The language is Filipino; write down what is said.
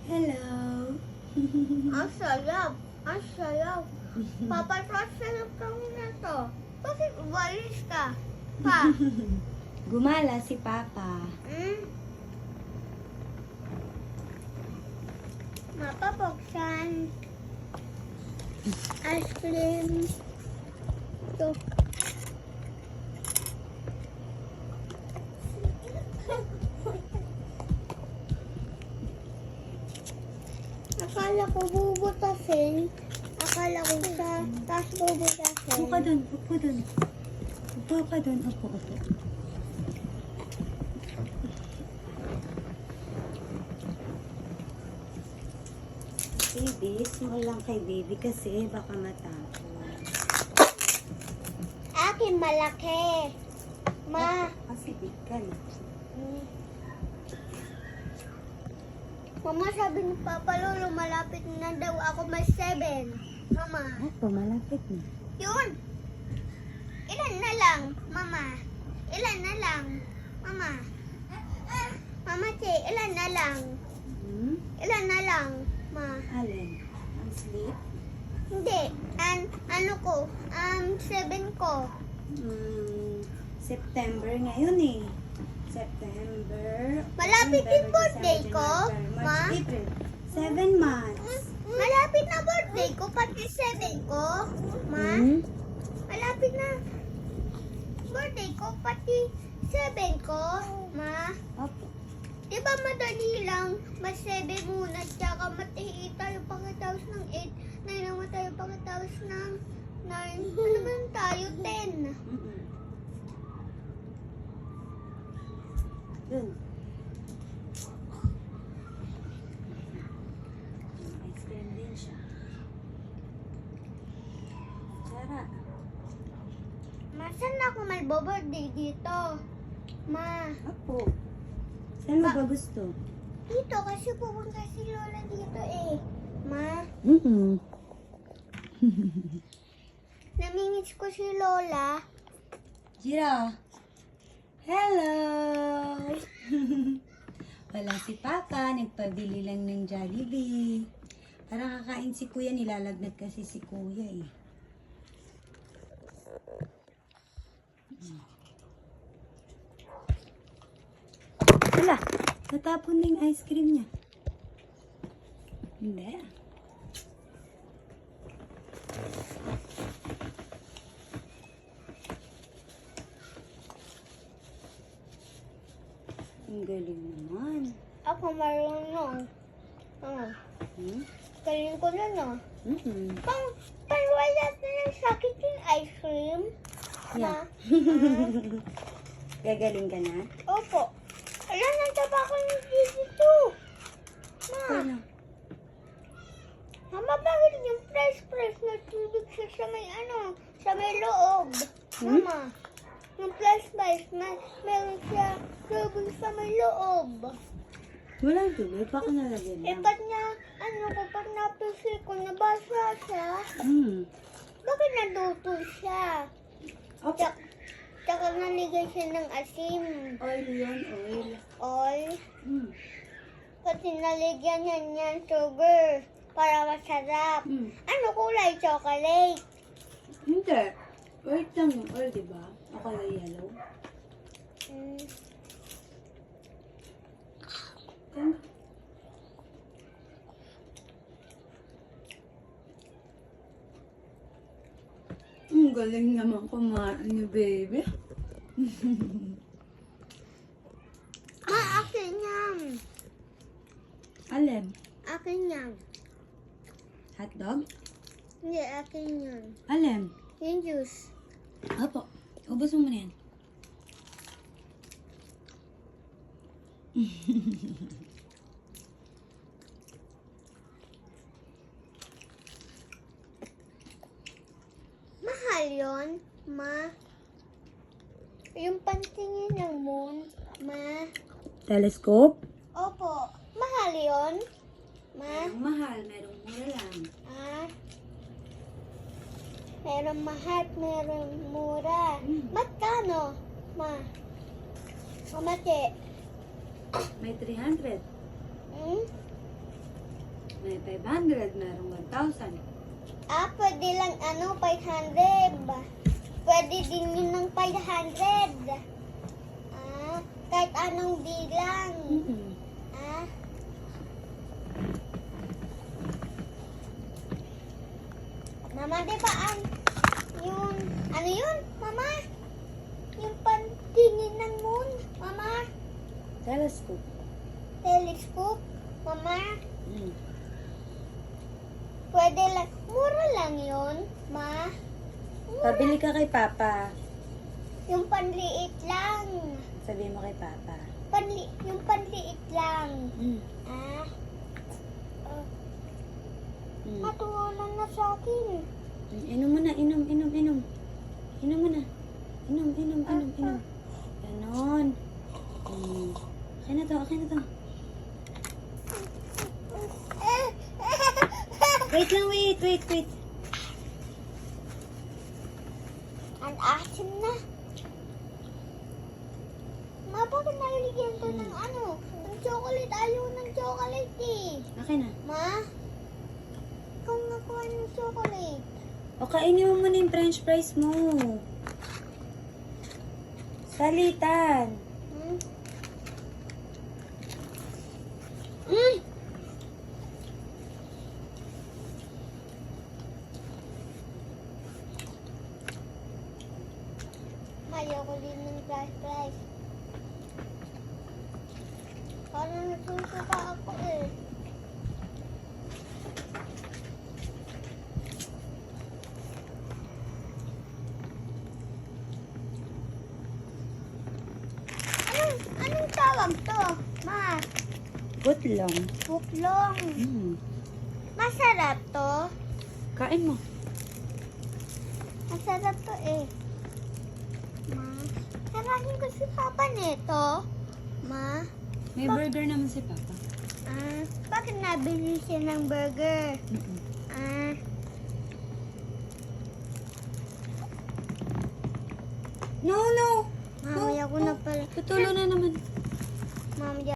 Hello. Ang sarap. Ang sarap. Papa, sarap kang na to. Bakit umalis ka? Pa? Gumala si Papa. Mapapuksan. Ice cream. Ito. Akala ko bubutasin. Akala ko sa tas bubutasin. Upo ka dun. Upo dun. Upo ka dun. Upo. Baby, small lang kay baby kasi baka matapon. Akin malaki. Ma. Kasi big ka na. Mama, sabi ni Papa Lolo, malapit na daw ako may 7. Mama. Ako, malapit na. Yun. Ilan na lang, Mama? Ilan na lang, Mama? Mama, Che, ilan na lang? Ilan na lang, Ma? Alin? Ang sleep? Hindi. Ano ko? 7 ko. September ngayon eh. September. Malapit October, yung birthday December, ko, January, Ma? March, April. 7 months. Malapit na birthday ko, pati 7 ko, Ma? Malapit na birthday ko, pati 7 ko, Ma? Opo. Diba madali lang, mas 7 muna, tsaka matihi tayo pagkatapos ng 8, 9 naman tayo pagkatapos ng 9, ano naman tayo, 10. Dun. Ice cream din siya. Sarap. Ma, saan ako may birthday dito? Ma, Opo. Saan mo ba gusto? dito kasi pupunta si Lola dito eh. Ma, namimiss ko si Lola. Jira. Hello! Wala si Papa, nagpabili lang ng Jollibee. Parang kakain si Kuya, nilalagnat kasi si Kuya eh. Wala, natapon na yung ice cream niya. Hindi. Ang galing naman. Ako marunong. Galing ko na no. Pang na ng sakit yung ice cream. Yeah. Gagaling ka na? Opo. Alam, nagtapa ko ng dito. Ma, Ano? Mama, bakit yung press na tubig siya sa may sa may loob? Mama, yung press na meron siya tubig sa may loob. Walang tubig, baka nalagyan Eh, lang. ba't niya, kapag napisil ko, nabasa siya? Bakit naduto siya? Okay. Tsaka naligay siya ng asim. Oil yun, oil. Oil. Mm. Pati naligyan niya niyan sugar para masarap. Ano kulay? Chocolate. Hindi. White lang yung oil, di ba? O kaya yellow. Tama. Ang galing naman kumain ni baby. Akin yan. Alin? Akin yan. Hotdog? Hindi, akin yan. Alin? Yung juice. Opo. Ubus mo muna yan. Mahal yun, Ma. Yung pantingin ng moon, Ma. Telescope? Opo. Mahal yun, Ma. Merong mahal, merong mura lang. Merong mahal, merong mura. Magkano, Ma? Mamate. May 300. May 500, merong 1,000. Pwede lang 500. Pwede din yun ng 500. Kahit anong bilang. Mama, di ba yung, ano yun, Mama? Yung pantingin ng moon, Mama? Telescope. Telescope, Mama? Pwede lang, mura lang yun, Ma? Pabili ka kay Papa. Yung panliit lang. Sabihin mo kay Papa. Yung panliit lang. Matuwanan na sa akin. Inom mo na, inom. Inom mo na. Inom. Ganon. Akin na to. Wait lang, wait. Ang asim na. Ma, bakit naligyan ko ng ng chocolate? Ayaw ng chocolate eh. Akin na. Ma? Ikaw nakuha ng chocolate. O, kainin mo muna yung french fries mo. Salitan. Ayoko din ng fries. Parang nagsusuka ako eh. Anong tawag to, Ma? Butlong. Buklong. Masarap to. Kain mo. Masarap to eh. Ma, sarahin ko si Papa nito. Ma, May burger naman si Papa. bakit nabili siya ng burger? No. Mamaya ko na pala. Tutulo na naman. Mamaya